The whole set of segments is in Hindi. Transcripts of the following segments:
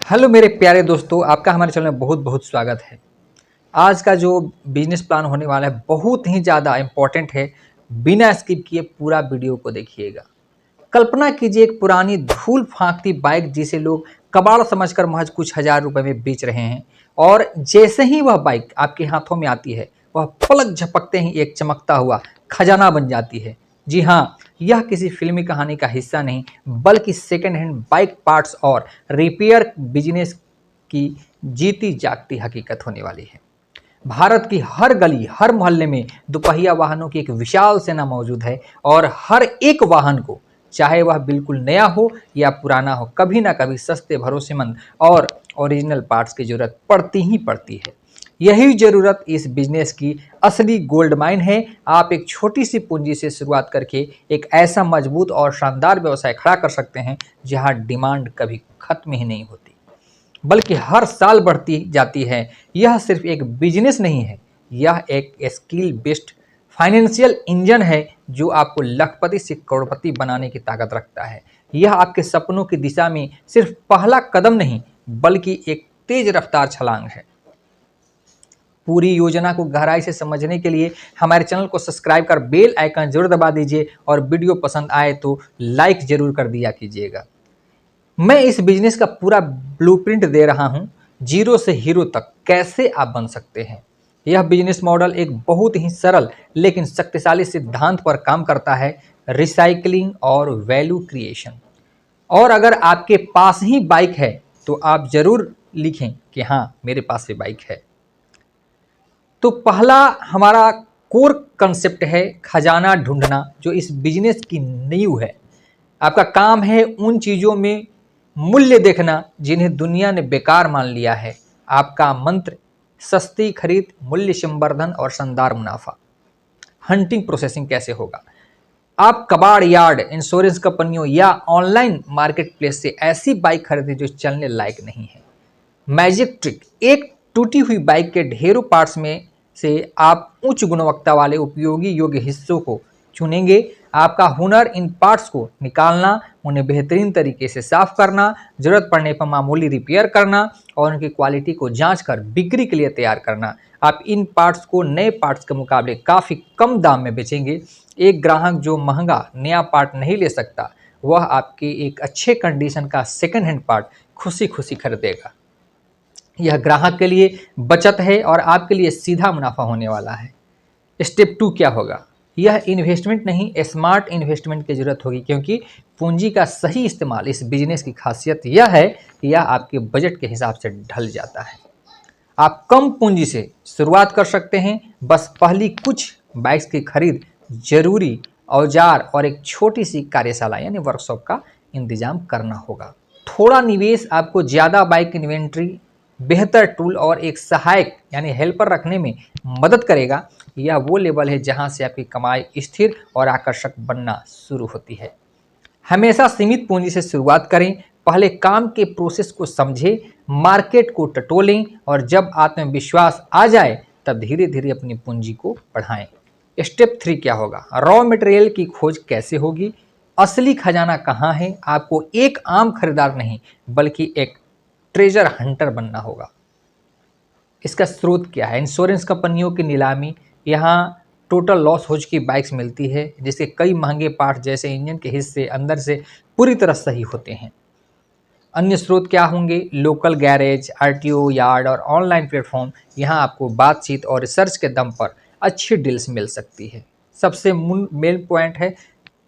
हेलो मेरे प्यारे दोस्तों, आपका हमारे चैनल में बहुत बहुत स्वागत है। आज का जो बिजनेस प्लान होने वाला है बहुत ही ज़्यादा इम्पोर्टेंट है। बिना स्किप किए पूरा वीडियो को देखिएगा। कल्पना कीजिए एक पुरानी धूल फांकती बाइक जिसे लोग कबाड़ समझकर महज कुछ हजार रुपए में बेच रहे हैं, और जैसे ही वह बाइक आपके हाथों में आती है वह पलक झपकते ही एक चमकता हुआ खजाना बन जाती है। जी हाँ, यह किसी फिल्मी कहानी का हिस्सा नहीं बल्कि सेकेंड हैंड बाइक पार्ट्स और रिपेयर बिजनेस की जीती जागती हकीकत होने वाली है। भारत की हर गली हर मोहल्ले में दुपहिया वाहनों की एक विशाल सेना मौजूद है, और हर एक वाहन को चाहे वह बिल्कुल नया हो या पुराना हो, कभी ना कभी सस्ते, भरोसेमंद और ओरिजिनल पार्ट्स की जरूरत पड़ती ही पड़ती है। यही जरूरत इस बिजनेस की असली गोल्ड माइन है। आप एक छोटी सी पूंजी से शुरुआत करके एक ऐसा मजबूत और शानदार व्यवसाय खड़ा कर सकते हैं जहां डिमांड कभी खत्म ही नहीं होती बल्कि हर साल बढ़ती जाती है। यह सिर्फ एक बिजनेस नहीं है, यह एक स्किल बेस्ड फाइनेंशियल इंजन है जो आपको लखपति से करोड़पति बनाने की ताकत रखता है। यह आपके सपनों की दिशा में सिर्फ पहला कदम नहीं बल्कि एक तेज रफ्तार छलांग है। पूरी योजना को गहराई से समझने के लिए हमारे चैनल को सब्सक्राइब कर बेल आइकन जरूर दबा दीजिए, और वीडियो पसंद आए तो लाइक जरूर कर दिया कीजिएगा। मैं इस बिजनेस का पूरा ब्लूप्रिंट दे रहा हूं, जीरो से हीरो तक कैसे आप बन सकते हैं। यह बिजनेस मॉडल एक बहुत ही सरल लेकिन शक्तिशाली सिद्धांत पर काम करता है, रिसाइकलिंग और वैल्यू क्रिएशन। और अगर आपके पास ही बाइक है तो आप जरूर लिखें कि हाँ, मेरे पास ये बाइक है। तो पहला हमारा कोर कंसेप्ट है खजाना ढूंढना, जो इस बिजनेस की नींव है। आपका काम है उन चीज़ों में मूल्य देखना जिन्हें दुनिया ने बेकार मान लिया है। आपका मंत्र सस्ती खरीद, मूल्य संवर्धन और शानदार मुनाफा। हंटिंग प्रोसेसिंग कैसे होगा? आप कबाड़ यार्ड, इंश्योरेंस कंपनियों या ऑनलाइन मार्केट प्लेस से ऐसी बाइक खरीदें जो चलने लायक नहीं है। मैजिक ट्रिक, एक टूटी हुई बाइक के ढेरों पार्ट्स में से आप उच्च गुणवत्ता वाले उपयोगी योग्य हिस्सों को चुनेंगे। आपका हुनर इन पार्ट्स को निकालना, उन्हें बेहतरीन तरीके से साफ करना, जरूरत पड़ने पर मामूली रिपेयर करना और उनकी क्वालिटी को जांच कर बिक्री के लिए तैयार करना। आप इन पार्ट्स को नए पार्ट्स के मुकाबले काफ़ी कम दाम में बेचेंगे। एक ग्राहक जो महंगा नया पार्ट नहीं ले सकता, वह आपके एक अच्छे कंडीशन का सेकेंड हैंड पार्ट खुशी खुशी खरीदेगा। यह ग्राहक के लिए बचत है और आपके लिए सीधा मुनाफा होने वाला है। स्टेप 2 क्या होगा? यह इन्वेस्टमेंट नहीं, स्मार्ट इन्वेस्टमेंट की जरूरत होगी, क्योंकि पूंजी का सही इस्तेमाल इस बिजनेस की खासियत यह है कि यह आपके बजट के हिसाब से ढल जाता है। आप कम पूंजी से शुरुआत कर सकते हैं। बस पहली कुछ बाइक्स की खरीद, जरूरी औजार और एक छोटी सी कार्यशाला यानी वर्कशॉप का इंतजाम करना होगा। थोड़ा निवेश आपको ज़्यादा बाइक इन्वेंट्री, बेहतर टूल और एक सहायक यानी हेल्पर रखने में मदद करेगा। यह वो लेवल है जहां से आपकी कमाई स्थिर और आकर्षक बनना शुरू होती है। हमेशा सीमित पूंजी से शुरुआत करें। पहले काम के प्रोसेस को समझें, मार्केट को टटोलें, और जब आत्मविश्वास आ जाए तब धीरे धीरे अपनी पूंजी को बढ़ाएं। स्टेप 3 क्या होगा? रॉ मटेरियल की खोज कैसे होगी? असली खजाना कहाँ है? आपको एक आम खरीदार नहीं बल्कि एक ट्रेजर हंटर बनना होगा। इसका स्रोत क्या है? इंश्योरेंस कंपनियों की नीलामी। यहाँ टोटल लॉस हो चुकी बाइक्स मिलती है जिसके कई महंगे पार्ट जैसे इंजन के हिस्से अंदर से पूरी तरह सही होते हैं। अन्य स्रोत क्या होंगे? लोकल गैरेज, आरटीओ यार्ड और ऑनलाइन प्लेटफॉर्म। यहाँ आपको बातचीत और रिसर्च के दम पर अच्छी डील्स मिल सकती है। सबसे मेन पॉइंट है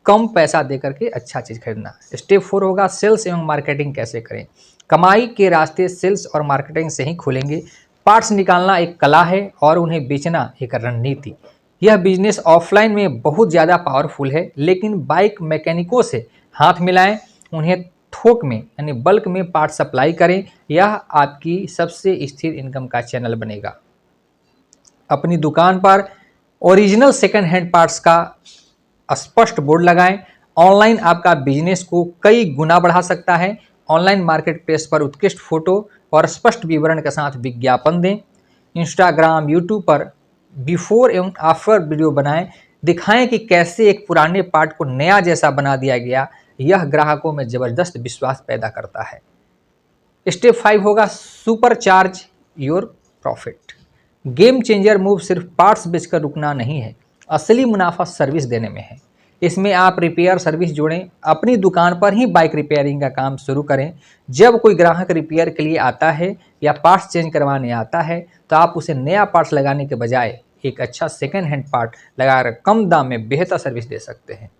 कम पैसा देकर के अच्छा चीज़ खरीदना। स्टेप 4 होगा सेल्स एवं मार्केटिंग कैसे करें? कमाई के रास्ते सेल्स और मार्केटिंग से ही खुलेंगे। पार्ट्स निकालना एक कला है और उन्हें बेचना एक रणनीति। यह बिजनेस ऑफलाइन में बहुत ज़्यादा पावरफुल है, लेकिन बाइक मैकेनिकों से हाथ मिलाएं, उन्हें थोक में यानी बल्क में पार्ट सप्लाई करें। यह आपकी सबसे स्थिर इनकम का चैनल बनेगा। अपनी दुकान पर ओरिजिनल सेकंड हैंड पार्ट्स का स्पष्ट बोर्ड लगाएं। ऑनलाइन आपका बिजनेस को कई गुना बढ़ा सकता है। ऑनलाइन मार्केट प्लेस पर उत्कृष्ट फोटो और स्पष्ट विवरण के साथ विज्ञापन दें। इंस्टाग्राम, यूट्यूब पर बिफोर एवं आफ्टर वीडियो बनाएं। दिखाएं कि कैसे एक पुराने पार्ट को नया जैसा बना दिया गया। यह ग्राहकों में ज़बरदस्त विश्वास पैदा करता है। स्टेप 5 होगा super charge your profit. Game changer move सिर्फ पार्ट्स बेचकर रुकना नहीं है, असली मुनाफा सर्विस देने में है। इसमें आप रिपेयर सर्विस जोड़ें, अपनी दुकान पर ही बाइक रिपेयरिंग का काम शुरू करें। जब कोई ग्राहक रिपेयर के लिए आता है या पार्ट्स चेंज करवाने आता है तो आप उसे नया पार्ट्स लगाने के बजाय एक अच्छा सेकेंड हैंड पार्ट लगाकर कम दाम में बेहतर सर्विस दे सकते हैं।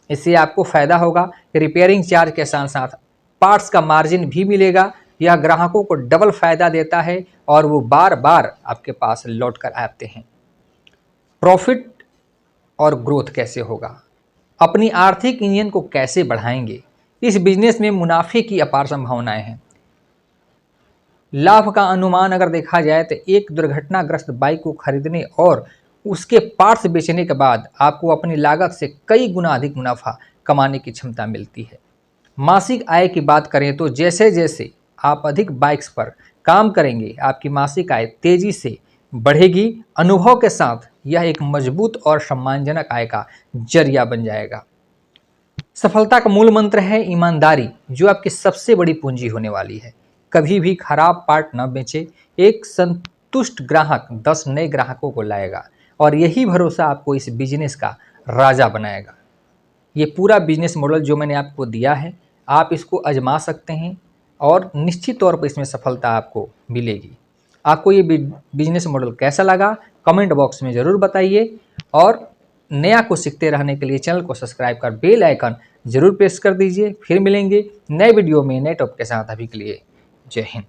इससे आपको फ़ायदा होगा कि रिपेयरिंग चार्ज के साथ साथ पार्ट्स का मार्जिन भी मिलेगा। यह ग्राहकों को डबल फ़ायदा देता है और वो बार बार आपके पास लौट कर आते हैं। प्रॉफिट और ग्रोथ कैसे होगा, अपनी आर्थिक इंजन को कैसे बढ़ाएंगे। इस बिजनेस में मुनाफे की अपार संभावनाएं हैं। लाभ का अनुमान अगर देखा जाए तो एक दुर्घटनाग्रस्त बाइक को खरीदने और उसके पार्ट्स बेचने के बाद आपको अपनी लागत से कई गुना अधिक मुनाफा कमाने की क्षमता मिलती है। मासिक आय की बात करें तो जैसे जैसे आप अधिक बाइक्स पर काम करेंगे आपकी मासिक आय तेजी से बढ़ेगी। अनुभव के साथ यह एक मजबूत और सम्मानजनक आय का जरिया बन जाएगा। सफलता का मूल मंत्र है ईमानदारी, जो आपकी सबसे बड़ी पूंजी होने वाली है। कभी भी खराब पार्ट न बेचें। एक संतुष्ट ग्राहक 10 नए ग्राहकों को लाएगा और यही भरोसा आपको इस बिजनेस का राजा बनाएगा। ये पूरा बिजनेस मॉडल जो मैंने आपको दिया है, आप इसको आजमा सकते हैं और निश्चित तौर पर इसमें सफलता आपको मिलेगी। आपको ये बिजनेस मॉडल कैसा लगा कमेंट बॉक्स में ज़रूर बताइए और नया कुछ सीखते रहने के लिए चैनल को सब्सक्राइब कर बेल आइकन जरूर प्रेस कर दीजिए। फिर मिलेंगे नए वीडियो में नए टॉपिक के साथ। अभी के लिए जय हिंद।